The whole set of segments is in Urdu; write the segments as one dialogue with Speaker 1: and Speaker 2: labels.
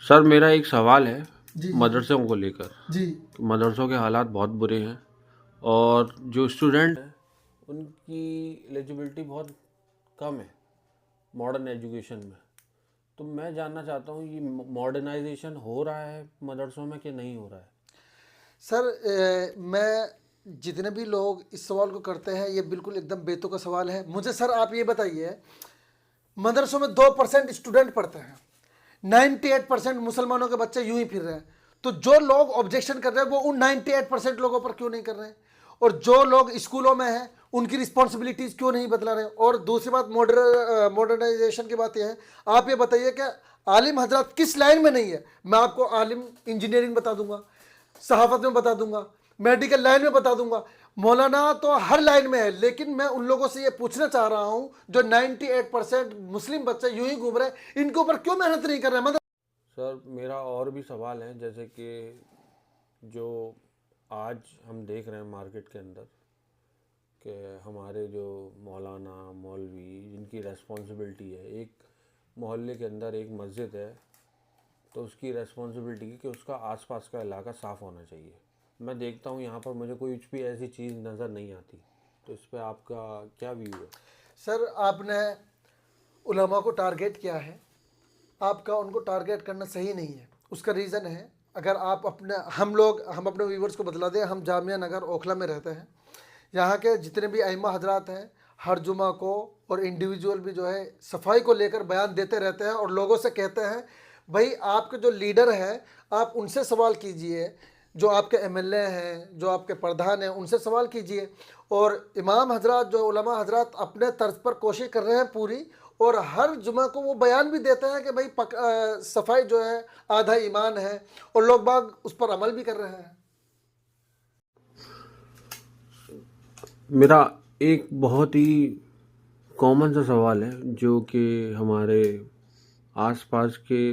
Speaker 1: سر میرا ایک سوال ہے
Speaker 2: جی
Speaker 1: مدرسوں کو لے کر.
Speaker 2: جی
Speaker 1: مدرسوں کے حالات بہت برے ہیں اور جو اسٹوڈنٹ ہیں ان کی ایلیجبلٹی بہت کم ہے ماڈرن ایجوکیشن میں. تو میں جاننا چاہتا ہوں یہ ماڈرنائزیشن ہو رہا ہے مدرسوں میں کہ نہیں ہو رہا ہے؟
Speaker 2: سر میں جتنے بھی لوگ اس سوال کو کرتے ہیں یہ بالکل ایک دم بیتو کا سوال ہے. مجھے سر آپ یہ بتائیے، مدرسوں میں 2% اسٹوڈنٹ پڑھتے ہیں، 98% مسلمانوں کے بچے یوں ہی پھر رہے ہیں. تو جو لوگ آبجیکشن کر رہے ہیں وہ ان 98% لوگوں پر کیوں نہیں کر رہے ہیں؟ اور جو لوگ اسکولوں میں ہیں ان کی رسپانسبلٹیز کیوں نہیں بدلا رہے ہیں؟ اور دوسری بات ماڈرنائزیشن کی بات یہ ہے، آپ یہ بتائیے کہ عالم حضرات کس لائن میں نہیں ہے؟ میں آپ کو عالم انجینئرنگ بتا دوں گا، صحافت میں بتا دوں گا، میڈیکل لائن میں بتا دوں گا، مولانا تو ہر لائن میں ہے. لیکن میں ان لوگوں سے یہ پوچھنا چاہ رہا ہوں جو 98% مسلم بچے یوں ہی گھوم رہے ہیں، ان کے اوپر کیوں محنت نہیں کر رہے ہیں؟
Speaker 1: سر میرا اور بھی سوال ہے، جیسے کہ جو آج ہم دیکھ رہے ہیں مارکیٹ کے اندر کہ ہمارے جو مولانا مولوی جن کی ریسپانسبلٹی ہے، ایک محلے کے اندر ایک مسجد ہے تو اس کی ریسپانسبلٹی ہے کہ اس کا آس پاس کا علاقہ صاف ہونا چاہیے. میں دیکھتا ہوں یہاں پر مجھے کوئی بھی ایسی چیز نظر نہیں آتی. تو اس پہ آپ کا کیا ویو ہے؟
Speaker 2: سر آپ نے علماء کو ٹارگیٹ کیا ہے، آپ کا ان کو ٹارگیٹ کرنا صحیح نہیں ہے. اس کا ریزن ہے، اگر آپ ہم اپنے ویورز کو بتلا دیں، ہم جامعہ نگر اوکھلا میں رہتے ہیں. یہاں کے جتنے بھی ائمہ حضرات ہیں ہر جمعہ کو اور انڈیویجول بھی جو ہے صفائی کو لے کر بیان دیتے رہتے ہیں اور لوگوں سے کہتے ہیں بھائی آپ کے جو لیڈر ہیں آپ ان سے سوال کیجئے، جو آپ کے ایم ایل اے ہیں، جو آپ کے پردھان ہیں ان سے سوال کیجئے. اور امام حضرات جو علماء حضرات اپنے طرز پر کوشش کر رہے ہیں پوری، اور ہر جمعہ کو وہ بیان بھی دیتے ہیں کہ بھائی صفائی جو ہے آدھا ایمان ہے، اور لوگ باغ اس پر عمل بھی کر رہے ہیں.
Speaker 1: میرا ایک بہت ہی کامن سا سوال ہے جو کہ ہمارے آس پاس کے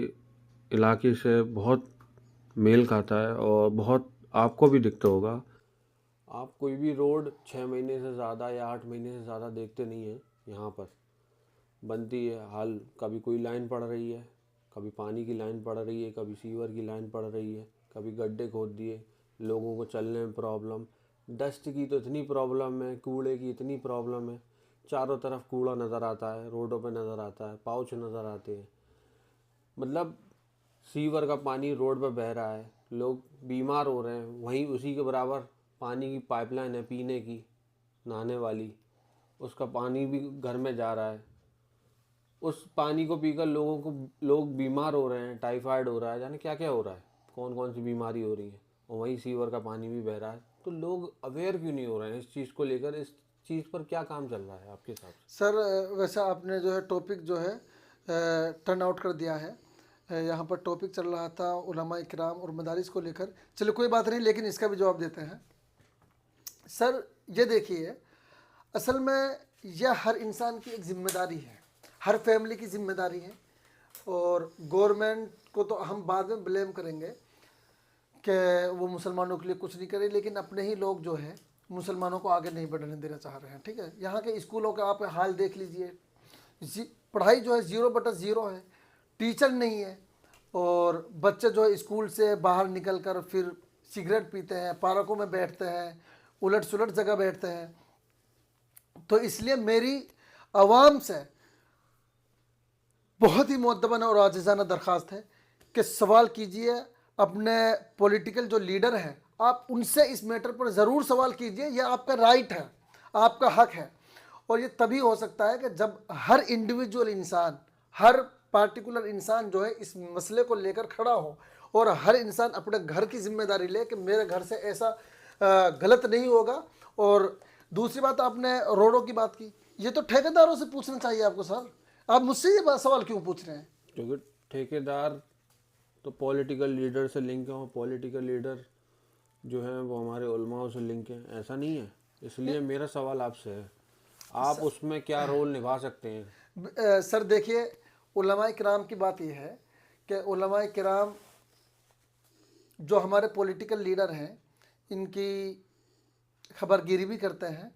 Speaker 1: علاقے سے بہت میل کھاتا ہے اور بہت آپ کو بھی دکھتا ہوگا. آپ کوئی بھی روڈ 6 مہینے سے زیادہ یا 8 مہینے سے زیادہ دیکھتے نہیں ہیں. یہاں پر بنتی ہے حال، کبھی کوئی لائن پڑ رہی ہے، کبھی پانی کی لائن پڑ رہی ہے، کبھی سیور کی لائن پڑ رہی ہے، کبھی گڈھے کھود دیے، لوگوں کو چلنے میں پرابلم، ڈسٹ کی تو اتنی پرابلم ہے، کوڑے کی اتنی پرابلم ہے. چاروں طرف کوڑا نظر آتا ہے، روڈوں پہ نظر آتا ہے، پاؤچ نظر آتے ہیں. مطلب سیور کا پانی روڈ پہ بہہ رہا ہے، لوگ بیمار ہو رہے ہیں. وہیں اسی کے برابر پانی کی پائپ لائن ہے پینے کی، نہانے والی، اس کا پانی بھی گھر میں جا رہا ہے. اس پانی کو پی کر لوگ بیمار ہو رہے ہیں، ٹائیفائڈ ہو رہا ہے، یعنی کیا کیا ہو رہا ہے، کون کون سی بیماری ہو رہی ہے. اور وہیں سیور کا پانی بھی بہہ رہا ہے. تو لوگ اویئر کیوں نہیں ہو رہے ہیں اس چیز کو لے کر؟ اس چیز پر کیا کام چل رہا ہے آپ کے حساب سے؟
Speaker 2: سر ویسا آپ نے جو ہے ٹاپک جو ہے ٹرن آؤٹ کر دیا ہے. یہاں پر ٹاپک چل رہا تھا علماء کرام اور مدارس کو لے کر. چلو کوئی بات نہیں، لیکن اس کا بھی جواب دیتے ہیں. سر یہ دیکھیے، اصل میں یہ ہر انسان کی ایک ذمہ داری ہے، ہر فیملی کی ذمہ داری ہے. اور گورنمنٹ کو تو ہم بعد میں بلیم کریں گے کہ وہ مسلمانوں کے لیے کچھ نہیں کرے، لیکن اپنے ہی لوگ جو ہے مسلمانوں کو آگے نہیں بڑھنے دینا چاہ رہے ہیں. ٹھیک ہے، یہاں کے اسکولوں کا آپ حال دیکھ لیجئے، پڑھائی جو ہے 0/0 ہے، ٹیچر نہیں ہے، اور بچے جو ہے اسکول سے باہر نکل کر پھر سگریٹ پیتے ہیں، پارکوں میں بیٹھتے ہیں، الٹ سلٹ جگہ بیٹھتے ہیں. تو اس لیے میری عوام سے بہت ہی مؤدبانہ اور عاجزانہ درخواست ہے کہ سوال کیجئے اپنے پولیٹیکل جو لیڈر ہیں، آپ ان سے اس میٹر پر ضرور سوال کیجئے. یہ آپ کا رائٹ ہے، آپ کا حق ہے. اور یہ تبھی ہو سکتا ہے کہ جب ہر انڈیویجول انسان، ہر پارٹیکولر انسان جو ہے اس مسئلے کو لے کر کھڑا ہو، اور ہر انسان اپنے گھر کی ذمہ داری لے کہ میرے گھر سے ایسا غلط نہیں ہوگا. اور دوسری بات آپ نے روڈوں کی بات کی، یہ تو ٹھیکیداروں سے پوچھنا چاہیے آپ کو. سر آپ مجھ سے یہ سوال کیوں پوچھ رہے ہیں؟
Speaker 1: کیونکہ ٹھیکیدار تو پولیٹیکل لیڈر سے لنک ہیں، اور پولیٹیکل لیڈر جو ہیں وہ ہمارے علماء سے لنک ہیں. ایسا نہیں ہے. اس لیے میرا سوال آپ سے ہے، آپ اس میں کیا رول نبھا سکتے ہیں؟
Speaker 2: سر دیکھیے، علماء کرام کی بات یہ ہے کہ علماء کرام جو ہمارے پولیٹیکل لیڈر ہیں ان کی خبر گیری بھی کرتے ہیں،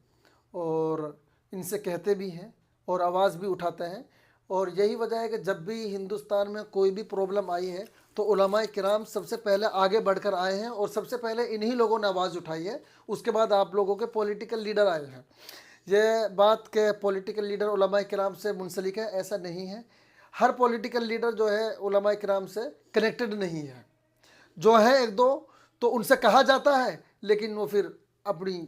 Speaker 2: اور ان سے کہتے بھی ہیں اور آواز بھی اٹھاتے ہیں. اور یہی وجہ ہے کہ جب بھی ہندوستان میں کوئی بھی پرابلم آئی ہے تو علماء کرام سب سے پہلے آگے بڑھ کر آئے ہیں اور سب سے پہلے انہی لوگوں نے آواز اٹھائی ہے. اس کے بعد آپ لوگوں کے پولیٹیکل لیڈر آئے ہیں. یہ بات کہ پولیٹیکل لیڈر علماء کرام سے منسلک ہے، ایسا نہیں ہے. ہر پولیٹیکل لیڈر جو ہے علماء کرام سے کنیکٹڈ نہیں ہے. جو ہے ایک دو تو ان سے کہا جاتا ہے، لیکن وہ پھر اپنی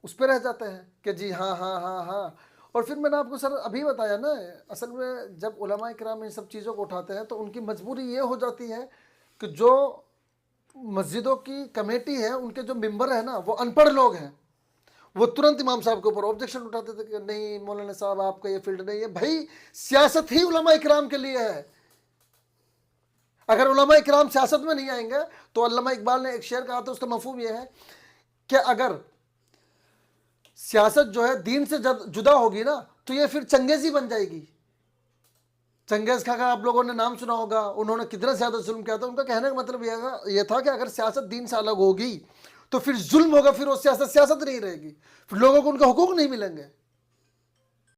Speaker 2: اس پہ رہ جاتے ہیں کہ جی ہاں ہاں ہاں ہاں. اور پھر میں نے آپ کو سر ابھی بتایا نا، اصل میں جب علماء کرام ان سب چیزوں کو اٹھاتے ہیں تو ان کی مجبوری یہ ہو جاتی ہے کہ جو مسجدوں کی کمیٹی ہے، ان کے جو ممبر ہیں نا، وہ ان پڑھ لوگ ہیں. وہ ترنت امام صاحب کے اوپر آبجیکشن اٹھاتے تھے کہ نہیں مولانا صاحب آپ کا یہ فیلڈ نہیں ہے. بھائی سیاست ہی علماء کرام کے لیے ہے. اگر علماء کرام سیاست میں نہیں آئیں گے تو علامہ اقبال نے ایک شعر کہا تھا، اس کا مفہوم یہ ہے کہ اگر سیاست جو ہے دین سے جدا ہوگی نا تو یہ پھر چنگیزی بن جائے گی. چنگیز خان کا آپ لوگوں نے نام سنا ہوگا، انہوں نے کتنا زیادہ ظلم کیا تھا. ان کا کہنے کا مطلب یہ تھا کہ اگر سیاست دین سے الگ ہوگی تو پھر ظلم ہوگا، پھر وہ سیاست نہیں رہے گی، پھر لوگوں کو ان کے حقوق نہیں ملیں گے.